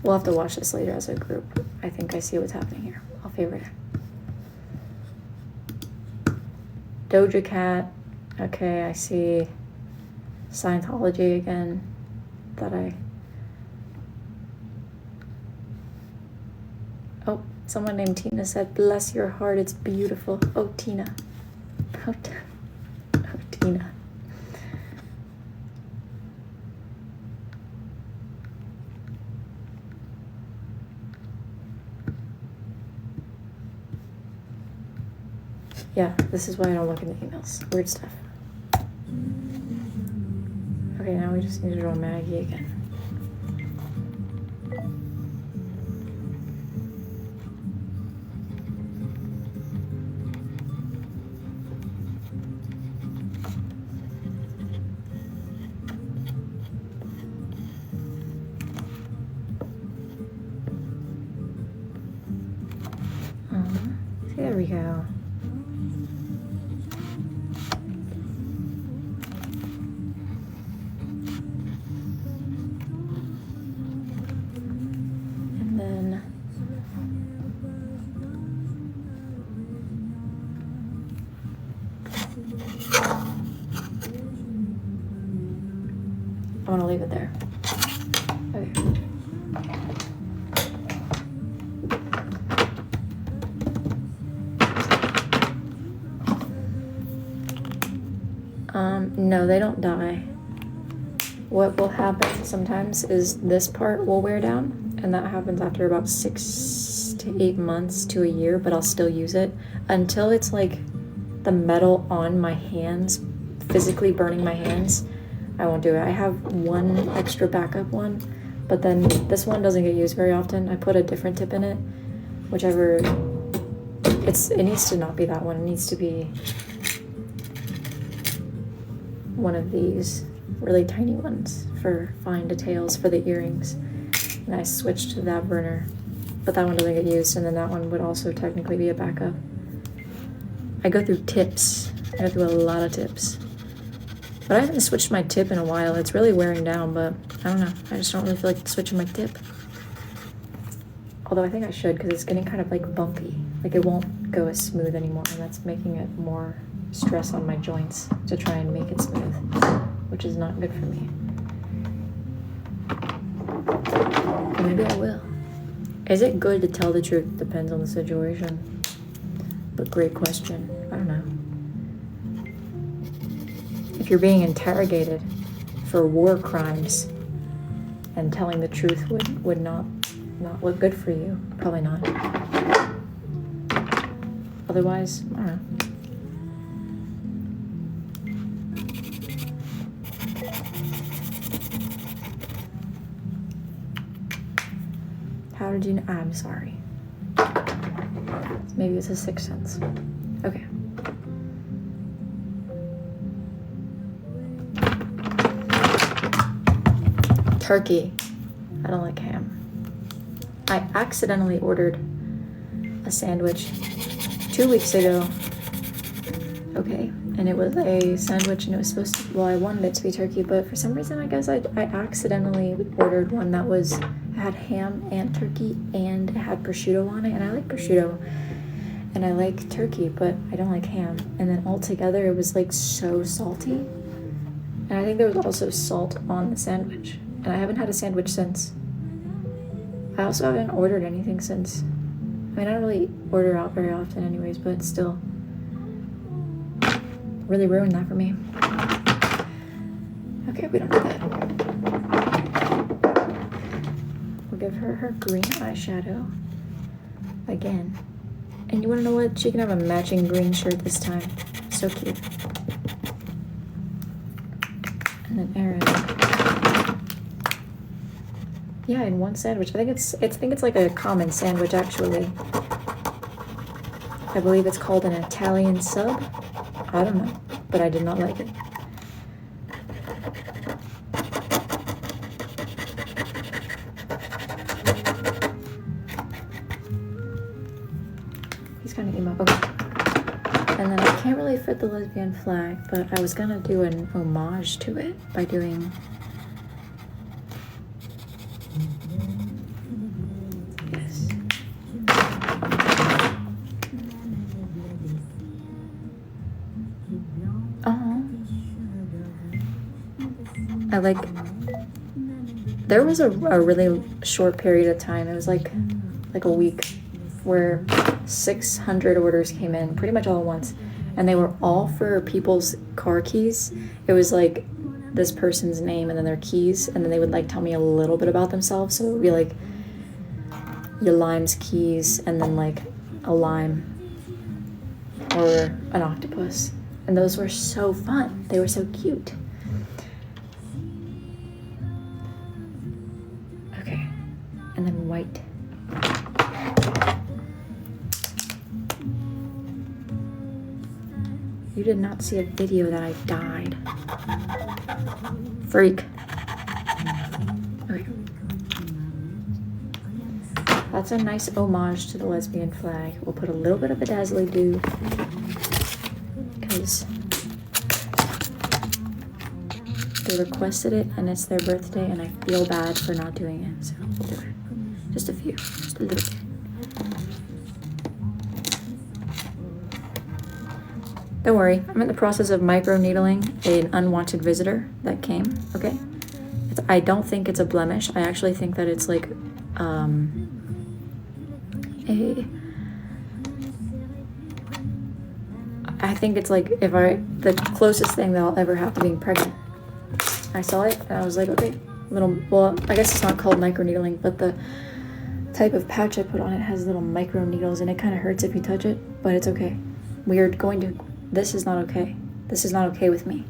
We'll have to watch this later as a group. I think I see what's happening here. I'll favorite it. Doja Cat. Okay, I see Scientology again. Oh, someone named Tina said, bless your heart, it's beautiful. Oh, Tina. Oh, Tina. Yeah, this is why I don't look in the emails. Weird stuff. Okay, now we just need to draw Maggie again. There we go. And then I want to leave it there. Okay. No, they don't die. What will happen sometimes is this part will wear down, and that happens after about 6 to 8 months to a year, but I'll still use it until it's like the metal on my hands, physically burning my hands. I won't do it. I have one extra backup one, but then this one doesn't get used very often. I put a different tip in it, whichever. It needs to not be that one. It needs to be one of these really tiny ones for fine details for the earrings. And I switched to that burner, but that one doesn't get used, and then that one would also technically be a backup. I go through tips. I go through a lot of tips. But I haven't switched my tip in a while. It's really wearing down, but I don't know. I just don't really feel like switching my tip. Although I think I should, because it's getting kind of like bumpy. Like it won't go as smooth anymore, and that's making it more stress on my joints to try and make it smooth, which is not good for me. Or maybe I will. Is it good to tell the truth? Depends on the situation. But great question. I don't know. If you're being interrogated for war crimes and telling the truth would not look good for you, probably not. Otherwise, I don't know. How did you know? I'm sorry. Maybe it's a sixth sense. Okay. Turkey. I don't like ham. I accidentally ordered a sandwich 2 weeks ago. Okay. And it was a sandwich, and it was supposed to, well, I wanted it to be turkey, but for some reason, I guess I accidentally ordered one that had ham and turkey, and it had prosciutto on it, and I like prosciutto, and I like turkey, but I don't like ham. And then altogether, it was like so salty, and I think there was also salt on the sandwich, and I haven't had a sandwich since. I also haven't ordered anything since. I mean, I don't really order out very often anyways, but still. Really ruined that for me. Okay, we don't do that. We'll give her her green eyeshadow again. And you wanna know what? She can have a matching green shirt this time. So cute. And then Erin. Yeah, in one sandwich. I think it's like a common sandwich actually. I believe it's called an Italian sub. I don't know, but I did not like it. He's kind of emo. Okay. And then I can't really fit the lesbian flag, but I was gonna do an homage to it by doing I like, there was a really short period of time, it was like a week, where 600 orders came in pretty much all at once, and they were all for people's car keys. It was like this person's name and then their keys, and then they would like tell me a little bit about themselves. So it would be like Ylime's keys and then like a lime or an octopus, and those were so fun. They were so cute. Okay, and then white. You did not see a video that I died. Freak. Okay. That's a nice homage to the lesbian flag. We'll put a little bit of a dazzly do, because they requested it and it's their birthday and I feel bad for not doing it, so we'll do it. Just a few, just a little bit. Don't worry, I'm in the process of microneedling an unwanted visitor that came, okay? I don't think it's a blemish. I actually think that it's like I think it's like the closest thing that I'll ever have to being pregnant. I saw it and I was like, okay, well, I guess it's not called microneedling, but the type of patch I put on it has little micro needles and it kind of hurts if you touch it, but it's okay. This is not okay. This is not okay with me.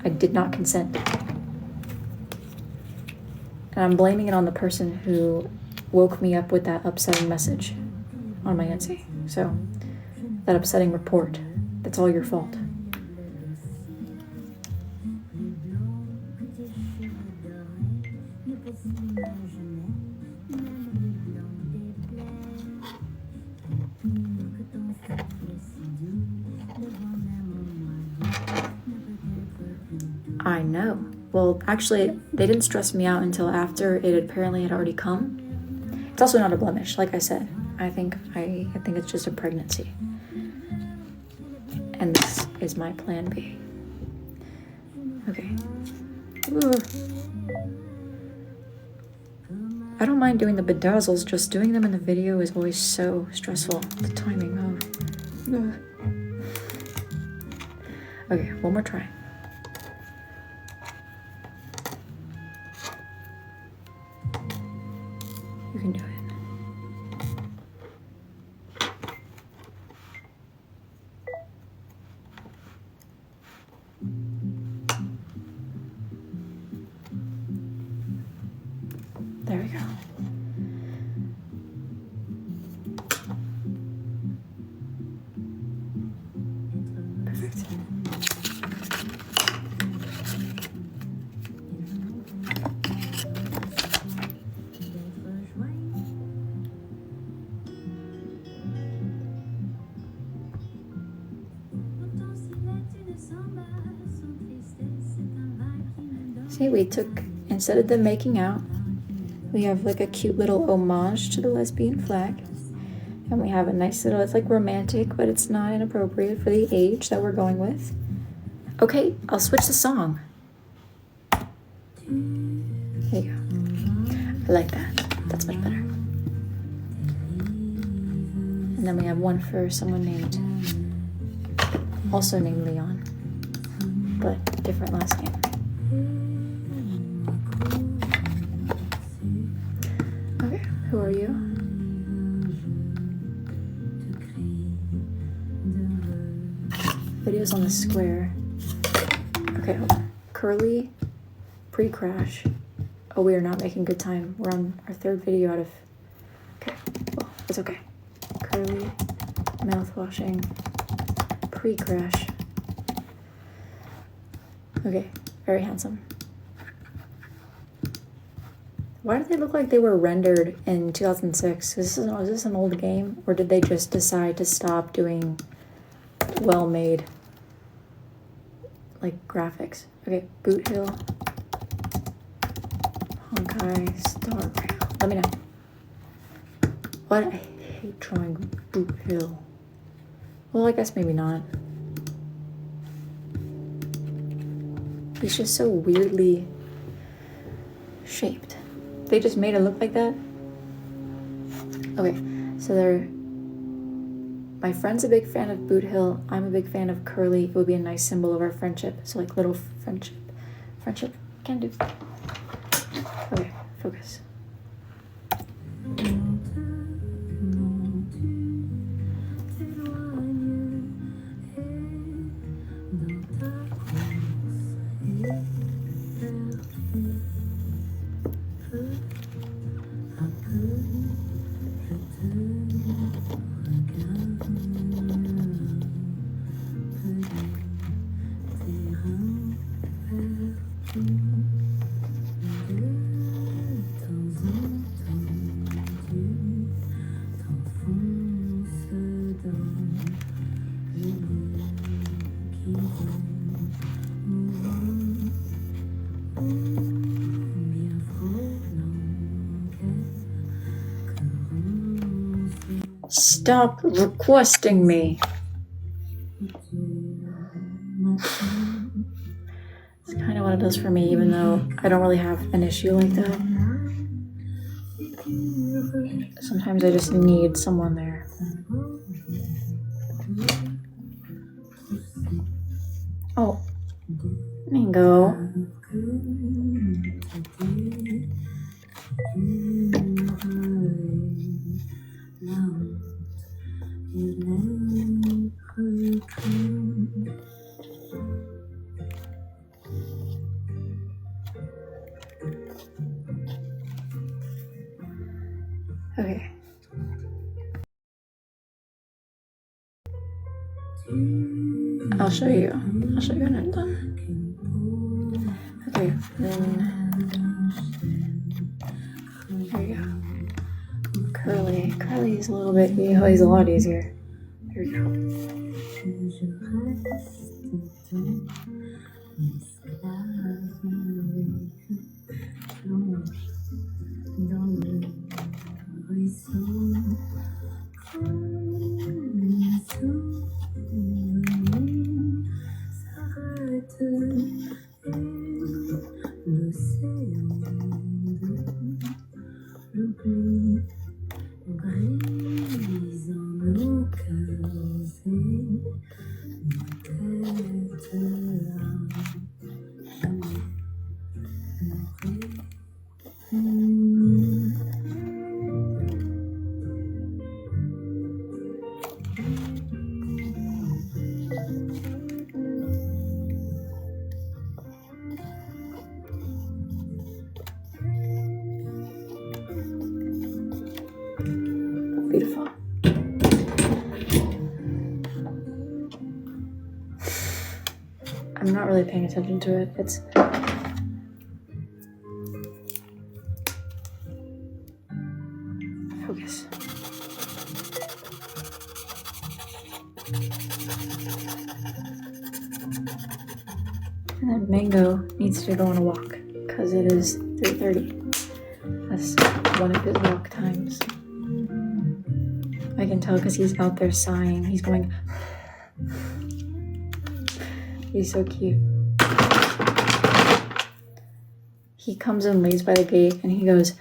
I did not consent. And I'm blaming it on the person who woke me up with that upsetting message on my Etsy. So, that upsetting report. That's all your fault. I know. Well, actually, they didn't stress me out until after it apparently had already come. It's also not a blemish, like I said. I think it's just a pregnancy. And this is my plan B. Okay. Ooh. I don't mind doing the bedazzles, just doing them in the video is always so stressful. The timing, oh. Okay, one more try. You can do it. There we go. Perfect. See, instead of them making out, we have like a cute little homage to the lesbian flag. And we have a nice little, it's like romantic, but it's not inappropriate for the age that we're going with. Okay, I'll switch the song. There you go. I like that. That's much better. And then we have one for someone also named Leon, but different last name. Okay, who are you? Videos on the square. Okay, hold on. Curly, pre-crash. Oh, we are not making good time. We're on our third video out of... Okay, well, it's okay. Curly, mouthwashing, pre-crash. Okay, very handsome. Why do they look like they were rendered in 2006? Is this an old game? Or did they just decide to stop doing well-made, like, graphics? Okay, Boot Hill. Honkai Star Rail. Let me know. What? I hate drawing Boot Hill. Well, I guess maybe not. He's just so weirdly shaped. They just made it look like that. Okay, so my friend's a big fan of Boot Hill. I'm a big fan of Curly. It would be a nice symbol of our friendship. So like little friendship. Can do. Okay, focus. Stop requesting me. It's kind of what it does for me, even though I don't really have an issue like that. Sometimes I just need someone there. Oh, Mango. Okay. I'll show you when I'm done. Okay, then there you go. Curly is a little bit, he's a lot easier. Here we go. Beautiful. I'm not really paying attention to it. It's focus. And then Mango needs to go on a walk because it is 3:30. That's one of his walk times. I can tell because he's out there sighing. He's going. He's so cute. He comes and lays by the gate and he goes.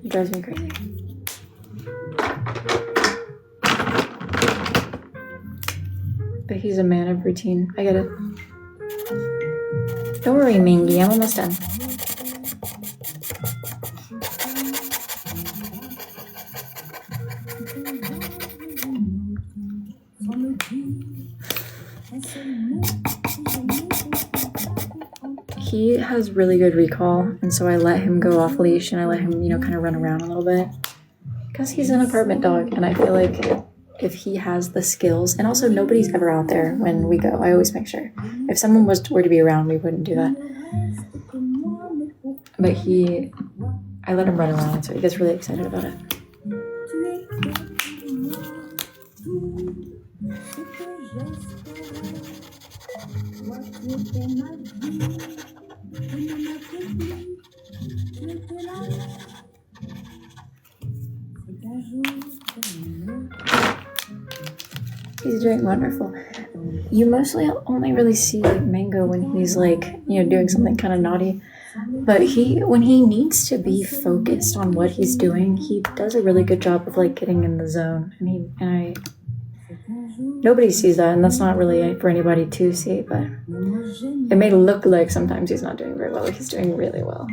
It drives me crazy. But he's a man of routine. I get it. Don't worry, Mingy. I'm almost done. He has really good recall, and so I let him go off leash and I let him, kind of run around a little bit. Because he's an apartment dog, and I feel like if he has the skills, and also nobody's ever out there when we go. I always make sure. If someone were to be around, we wouldn't do that. But I let him run around, so he gets really excited about it. He's doing wonderful. You mostly only really see Mango when he's like, you know, doing something kind of naughty. But when he needs to be focused on what he's doing, he does a really good job of like getting in the zone. Nobody sees that, and that's not really for anybody to see, but it may look like sometimes he's not doing very well, but he's doing really well.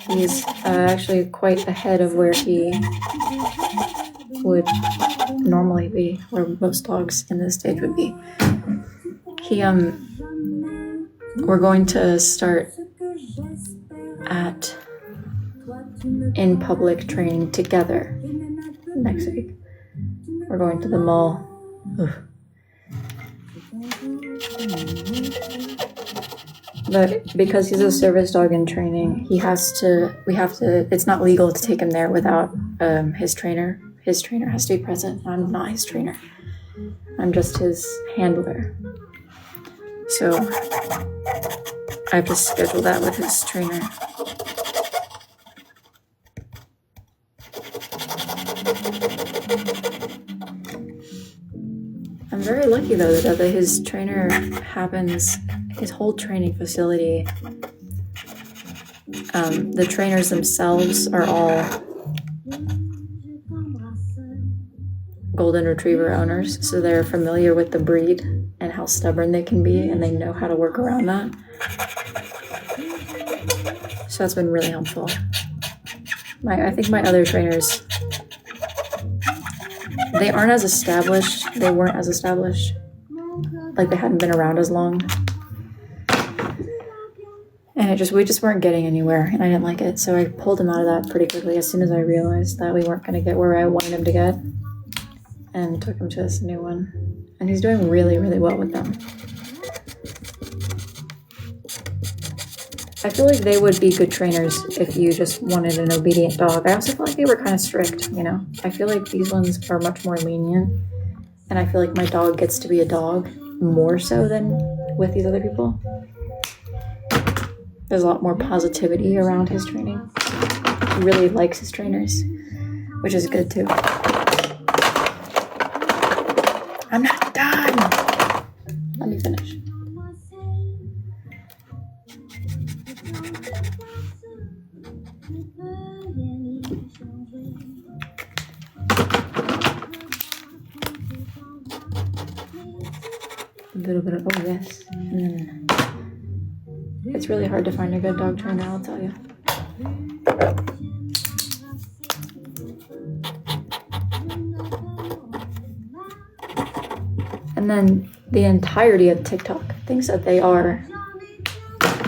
He's actually quite ahead of where he would normally be, where most dogs in this stage would be. We're going to start in public training together next week. We're going to the mall. Ugh. But because he's a service dog in training, it's not legal to take him there without his trainer. His trainer has to be present. I'm not his trainer. I'm just his handler. So I have to schedule that with his trainer. I'm very lucky though that his trainer his whole training facility, the trainers themselves are all golden retriever owners, so they're familiar with the breed and how stubborn they can be, and they know how to work around that. So that's been really helpful. I think my other trainers, they weren't as established, like they hadn't been around as long. And we just weren't getting anywhere, and I didn't like it, so I pulled him out of that pretty quickly as soon as I realized that we weren't going to get where I wanted him to get, and took him to this new one. And he's doing really, really well with them. I feel like they would be good trainers if you just wanted an obedient dog. I also feel like they were kind of strict, you know? I feel like these ones are much more lenient, and I feel like my dog gets to be a dog more so than with these other people. There's a lot more positivity around his training. He really likes his trainers, which is good too. I'm not done! Let me finish. A little bit of, oh yes. It's really hard to find a good dog trainer, I'll tell you. And then the entirety of TikTok thinks that they are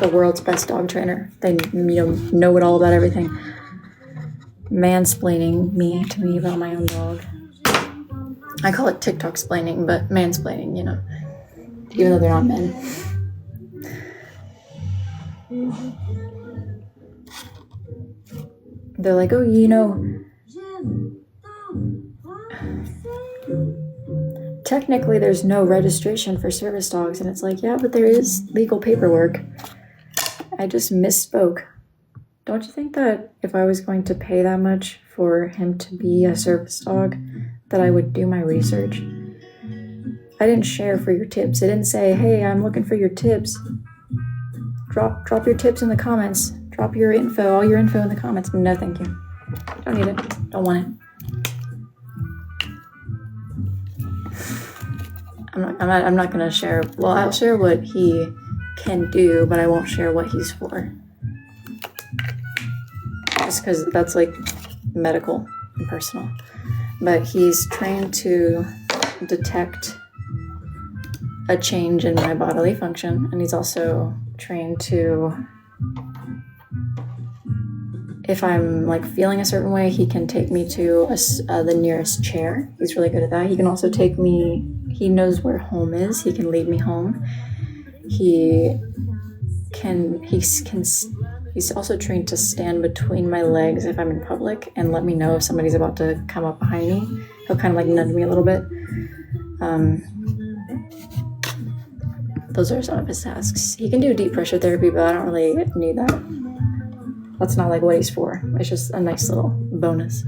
the world's best dog trainer. They know it all about everything. Mansplaining to me about my own dog. I call it TikTok splaining, but mansplaining, you know, even though they're not men. They're like, oh, you know, technically there's no registration for service dogs. And it's like, yeah, but there is legal paperwork. I just misspoke. Don't you think that if I was going to pay that much for him to be a service dog, that I would do my research? I didn't share for your tips. I didn't say, hey, I'm looking for your tips. Drop your tips in the comments. Drop your info, all your info in the comments. No, thank you. Don't need it. Don't want it. I'm not gonna share. Well, I'll share what he can do, but I won't share what he's for. Just because that's like medical and personal. But he's trained to detect a change in my bodily function, and he's also trained to, if I'm like feeling a certain way, he can take me to the nearest chair. He's really good at that. He can also take me, he knows where home is. He can lead me home. He's also trained to stand between my legs if I'm in public and let me know if somebody's about to come up behind me. He'll kind of like nudge me a little bit. Those are some of his tasks. He can do deep pressure therapy, but I don't really need that. That's not like what he's for. It's just a nice little bonus.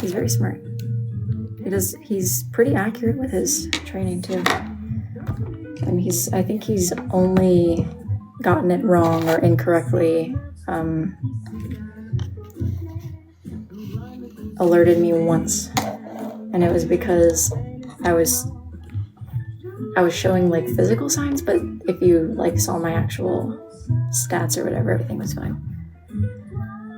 He's very smart. He's pretty accurate with his training too. And I think he's only gotten it wrong or incorrectly alerted me once. And it was because I was showing like physical signs, but if you like saw my actual stats or whatever, everything was fine.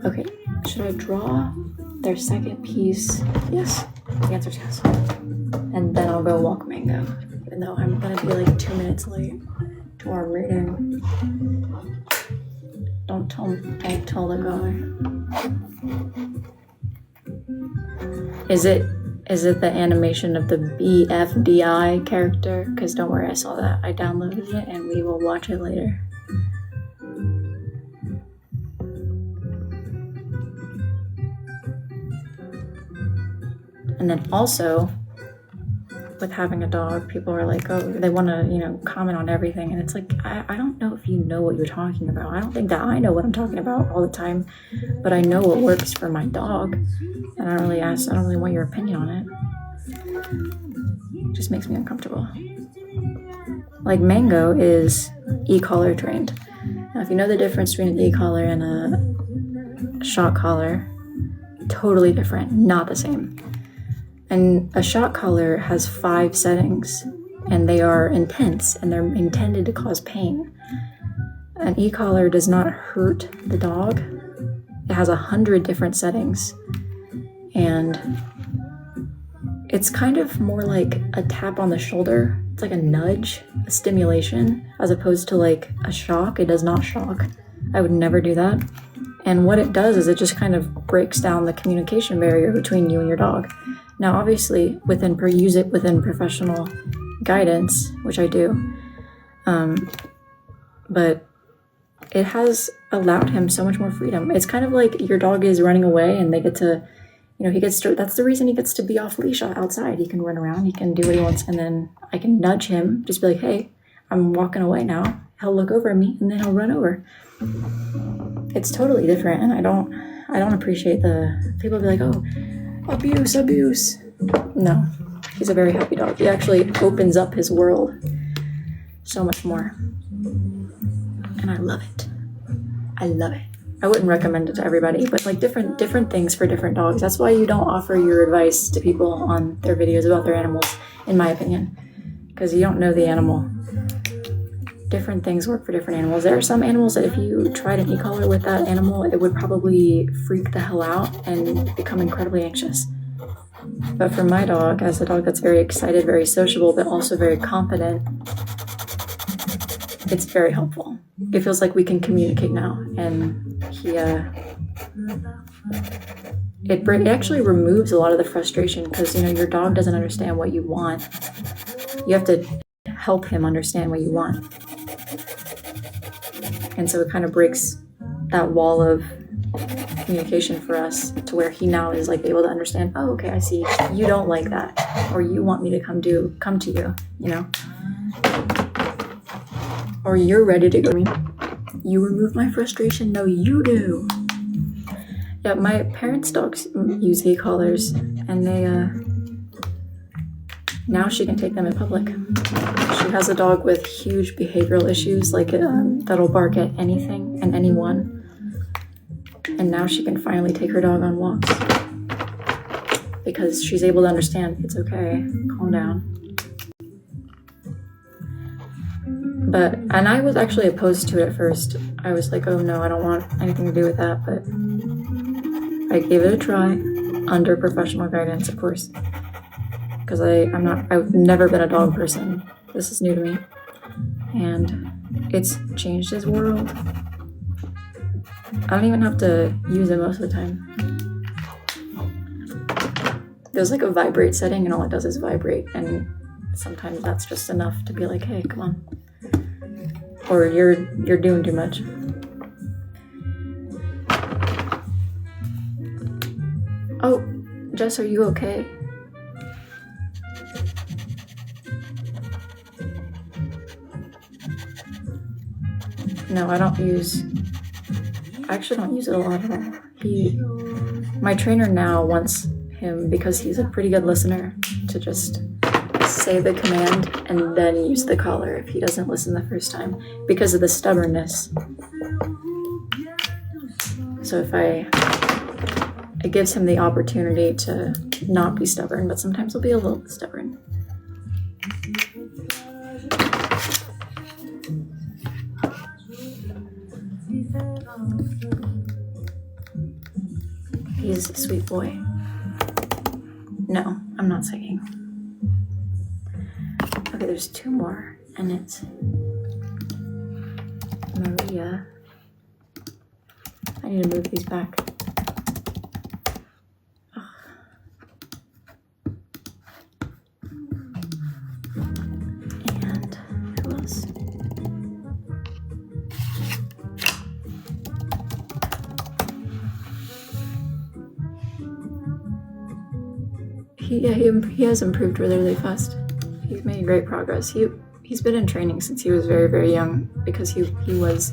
Okay, should I draw their second piece? Yes, the answer is yes. And then I'll go walk Mango, even though I'm gonna be like 2 minutes late to our meeting. Don't tell the guy. Is it the animation of the BFDI character? Because don't worry, I saw that. I downloaded it and we will watch it later. And then also, with having a dog, people are like, oh, they want to, comment on everything. And it's like, I don't know if you know what you're talking about. I don't think that I know what I'm talking about all the time, but I know what works for my dog. And I don't really want your opinion on it. It just makes me uncomfortable. Like Mango is e-collar trained. Now, if you know the difference between an e-collar and a shock collar, totally different, not the same. And a shock collar has 5 settings, and they are intense, and they're intended to cause pain. An e-collar does not hurt the dog. It has 100 different settings, and it's kind of more like a tap on the shoulder. It's like a nudge, a stimulation, as opposed to like a shock. It does not shock. I would never do that. And what it does is it just kind of breaks down the communication barrier between you and your dog. Now, obviously, use it within professional guidance, which I do, but it has allowed him so much more freedom. It's kind of like your dog is running away and they get to, that's the reason he gets to be off leash outside. He can run around, he can do what he wants, and then I can nudge him, just be like, hey, I'm walking away now. He'll look over at me and then he'll run over. It's totally different, and I don't appreciate the people be like, oh, abuse. No, he's a very happy dog. He actually opens up his world so much more. And I love it. I wouldn't recommend it to everybody, but like different things for different dogs. That's why you don't offer your advice to people on their videos about their animals, in my opinion, because you don't know the animal. Different things work for different animals. There are some animals that if you tried an e-collar with that animal, it would probably freak the hell out and become incredibly anxious. But for my dog, as a dog that's very excited, very sociable, but also very confident, it's very helpful. It feels like we can communicate now, and it actually removes a lot of the frustration, because your dog doesn't understand what you want. You have to help him understand what you want. And so it kind of breaks that wall of communication for us, to where he now is like able to understand, oh, okay, I see, you don't like that, or you want me to come to you, or you're ready to go. You remove my frustration? No, you do. Yeah, my parents' dogs use e-collars, and they now she can take them in public. She has a dog with huge behavioral issues, like that'll bark at anything and anyone. And now she can finally take her dog on walks, because she's able to understand, it's okay, calm down. And I was actually opposed to it at first. I was like, oh no, I don't want anything to do with that, but I gave it a try, under professional guidance, of course. Because I've never been a dog person. This is new to me. And it's changed his world. I don't even have to use it most of the time. There's like a vibrate setting, and all it does is vibrate. And sometimes that's just enough to be like, hey, come on. Or you're doing too much. Oh, Jess, are you okay? No, I actually don't use it a lot at all. My trainer now wants him, because he's a pretty good listener, to just say the command and then use the collar if he doesn't listen the first time, because of the stubbornness. So if it gives him the opportunity to not be stubborn, but sometimes he'll be a little bit stubborn. He's a sweet boy. No, I'm not singing. Okay, there's 2 more, and it's Maria. I need to move these back. Ugh. And who else? He has improved really, really fast. He's made great progress. He's been in training since he was very, very young, because he was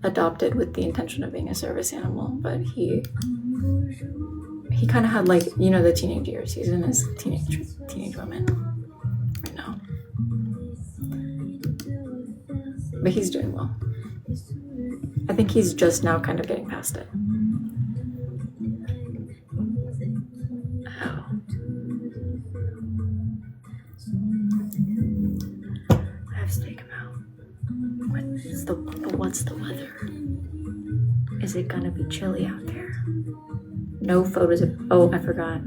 adopted with the intention of being a service animal, but he kind of had, like, you know, the teenage years. He's in his teenage woman right now, but he's doing well. I think he's just now kind of getting past it. Oh. I have to take him out. What's the weather? Is it gonna be chilly out there? No photos of, oh, I forgot. I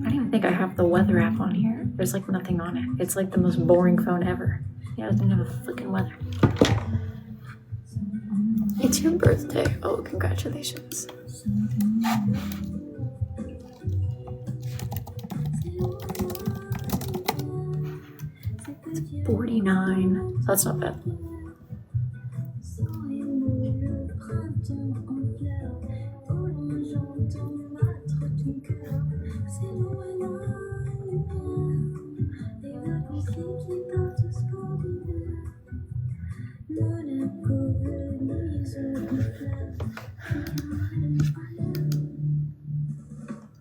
don't even think I have the weather app on here. There's like nothing on it. It's like the most boring phone ever. Yeah, it doesn't have a freaking weather. It's your birthday. Oh, congratulations. 49. That's not bad.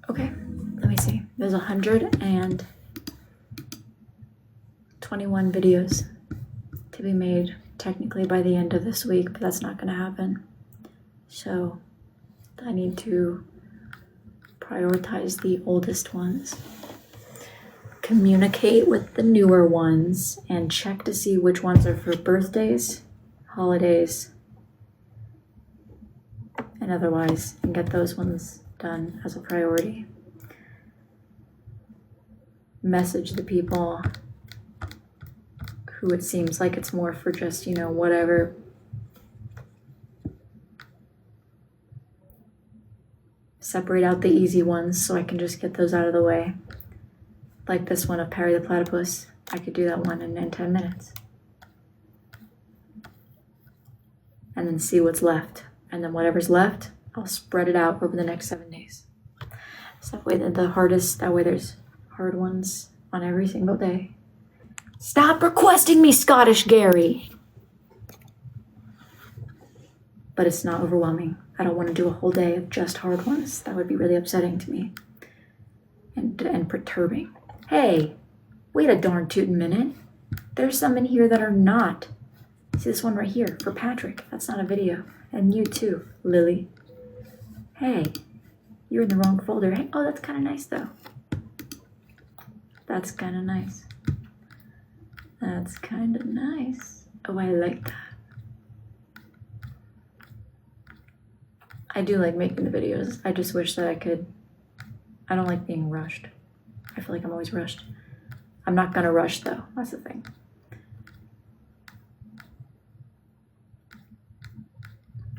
Okay, let me see. There's 121 videos to be made technically by the end of this week, but that's not going to happen. So I need to prioritize the oldest ones, communicate with the newer ones, and check to see which ones are for birthdays, holidays, and otherwise, and get those ones done as a priority. Message the people who it seems like it's more for just, you know, whatever. Separate out the easy ones so I can just get those out of the way. Like this one of Perry the Platypus. I could do that one in 10 minutes. And then see what's left. And then whatever's left, I'll spread it out over the next 7 days. So that way that way there's hard ones on every single day. Stop requesting me, Scottish Gary! But it's not overwhelming. I don't want to do a whole day of just hard ones. That would be really upsetting to me. And perturbing. Hey, wait a darn tootin' minute. There's some in here that are not. See this one right here, for Patrick. That's not a video. And you too, Lily. Hey, you're in the wrong folder. Hey, oh, that's kind of nice though. That's kind of nice. That's kind of nice. Oh, I like that. I do like making the videos. I just wish that I don't like being rushed. I feel like I'm always rushed. I'm not gonna rush though, that's the thing.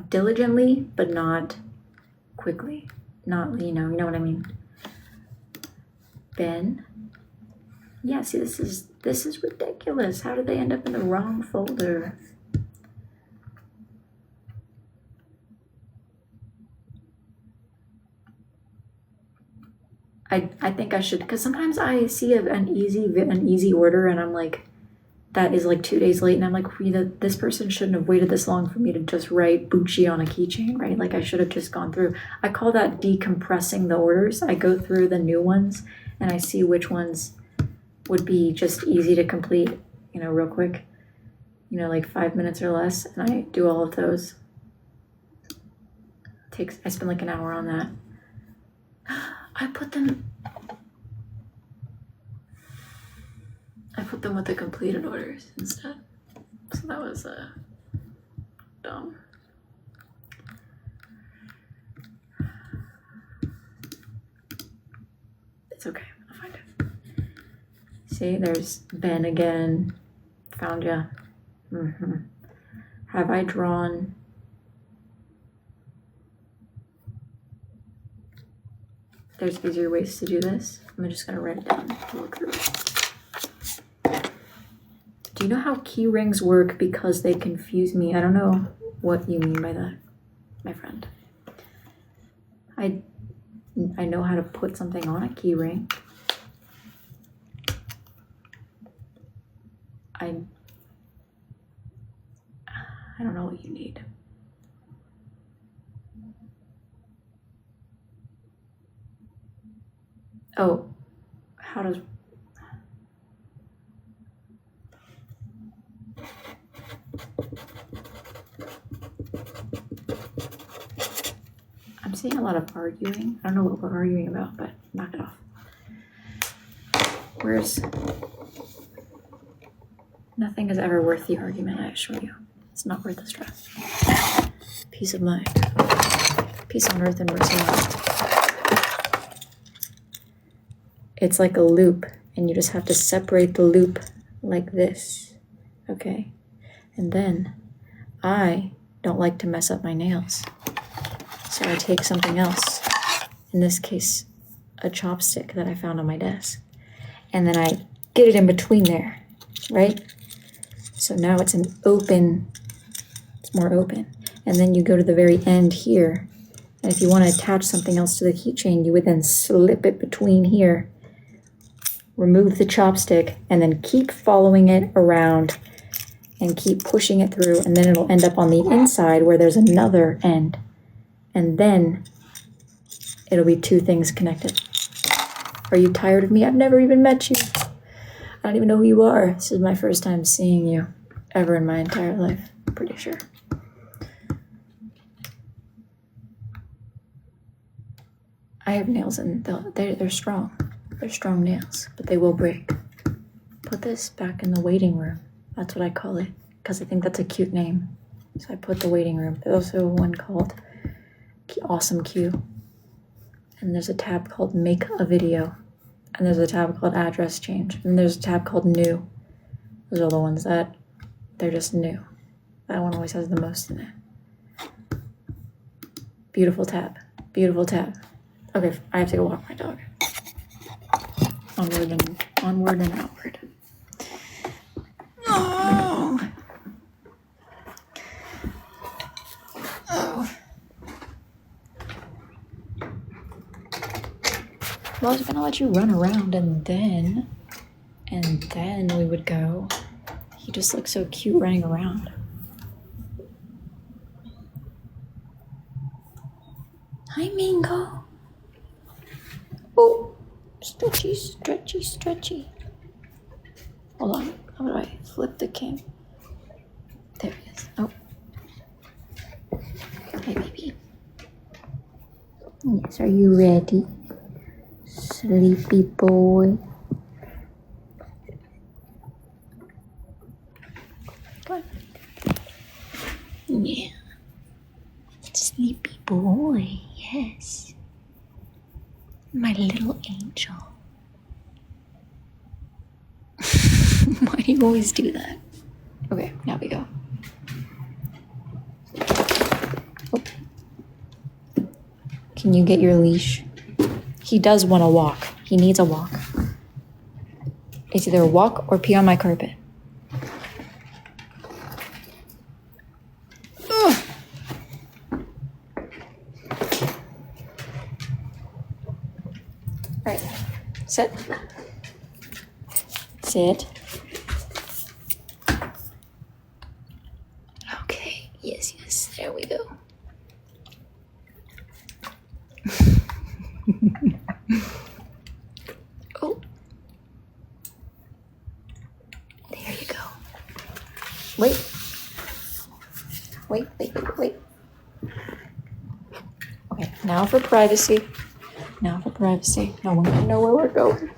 Diligently, but not quickly. Not, you know what I mean. Ben. Yeah, see, this is ridiculous. How did they end up in the wrong folder? I think I should, because sometimes I see an easy order and I'm like, that is like 2 days late, and I'm like, this person shouldn't have waited this long for me to just write Bucci on a keychain, right? Like I should have just gone through. I call that decompressing the orders. I go through the new ones and I see which ones would be just easy to complete, you know, real quick, you know, like 5 minutes or less, and I do all of those. I spend like an hour on that. I put them with the completed orders instead. So that was dumb. It's okay, I'll find it. See, there's Ben again. Found ya. Have I drawn? There's easier ways to do this. I'm just gonna write it down to look through it. Do you know how key rings work? Because they confuse me. I don't know what you mean by that, my friend. I know how to put something on a key ring. I don't know what you need. Oh, how does... I'm seeing a lot of arguing. I don't know what we're arguing about, but knock it off. Nothing is ever worth the argument, I assure you. It's not worth the stress. Peace of mind. Peace on earth and mercy on earth. It's like a loop, and you just have to separate the loop like this, okay? And then I don't like to mess up my nails. So I take something else, in this case, a chopstick that I found on my desk, and then I get it in between there, right? So now it's it's more open. And then you go to the very end here, and if you want to attach something else to the keychain, you would then slip it between here, remove the chopstick, and then keep following it around and keep pushing it through, and then it'll end up on the inside where there's another end. And then it'll be two things connected. Are you tired of me? I've never even met you. I don't even know who you are. This is my first time seeing you ever in my entire life, I'm pretty sure. I have nails and they're strong. They're strong nails, but they will break. Put this back in the waiting room. That's what I call it, because I think that's a cute name. So I put the waiting room. There's also one called Awesome Q. And there's a tab called Make a Video. And there's a tab called Address Change. And there's a tab called New. Those are the ones that they're just new. That one always has the most in it. Beautiful tab. Beautiful tab. Okay, I have to go walk my dog. Onward and outward. Oh. Oh. Well, I was gonna let you run around and then we would go. He just looks so cute running around. Hi, Mingo. Oh, stretchy, stretchy, stretchy. Hold on, how do I flip the cam? There he is. Oh. Hey, baby. Yes, are you ready? Sleepy boy. Come on. Yeah. Sleepy boy, yes. My little angel. Why do you always do that? Okay, now we go. Oh. Can you get your leash? He does want to walk. He needs a walk. It's either a walk or pee on my carpet. Ugh. Right. Sit. Sit. Oh. There you go. Wait. Wait. Okay, now for privacy. No one can know where we're going.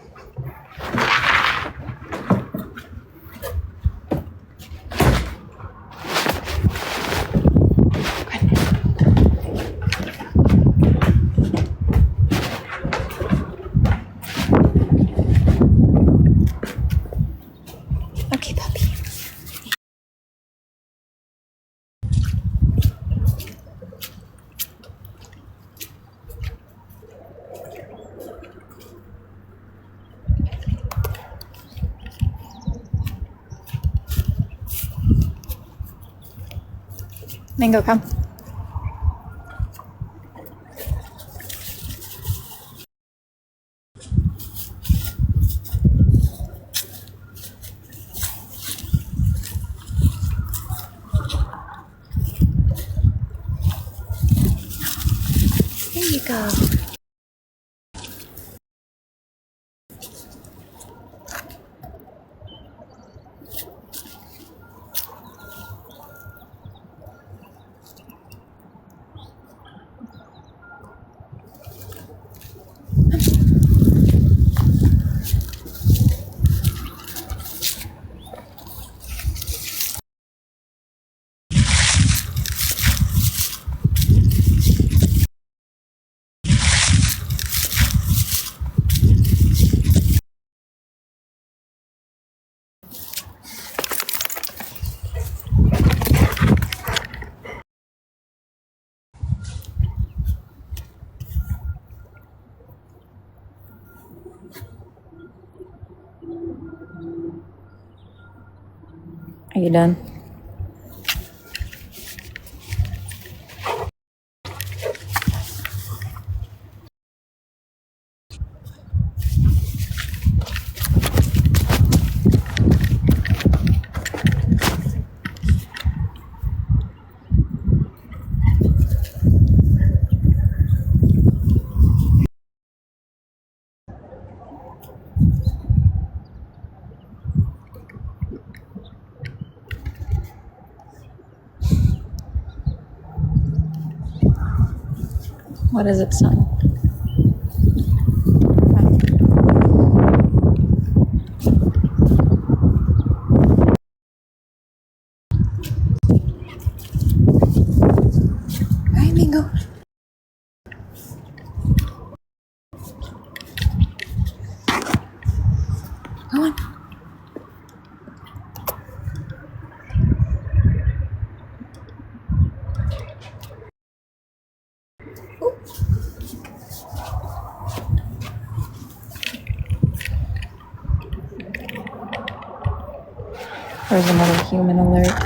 Okay, puppy. Mango, come. There you go. Are you done? What is it, son? Hi, Mingo. Go on. There's another human alert.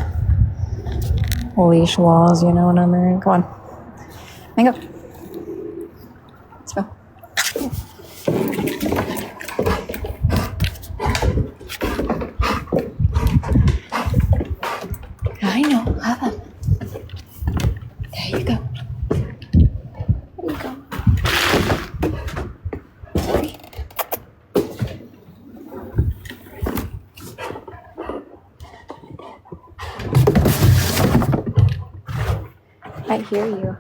Leash laws, you know what I mean? Come on. Mango. Let's go. I know. Have it. There you go. There you go. Sorry. I hear you.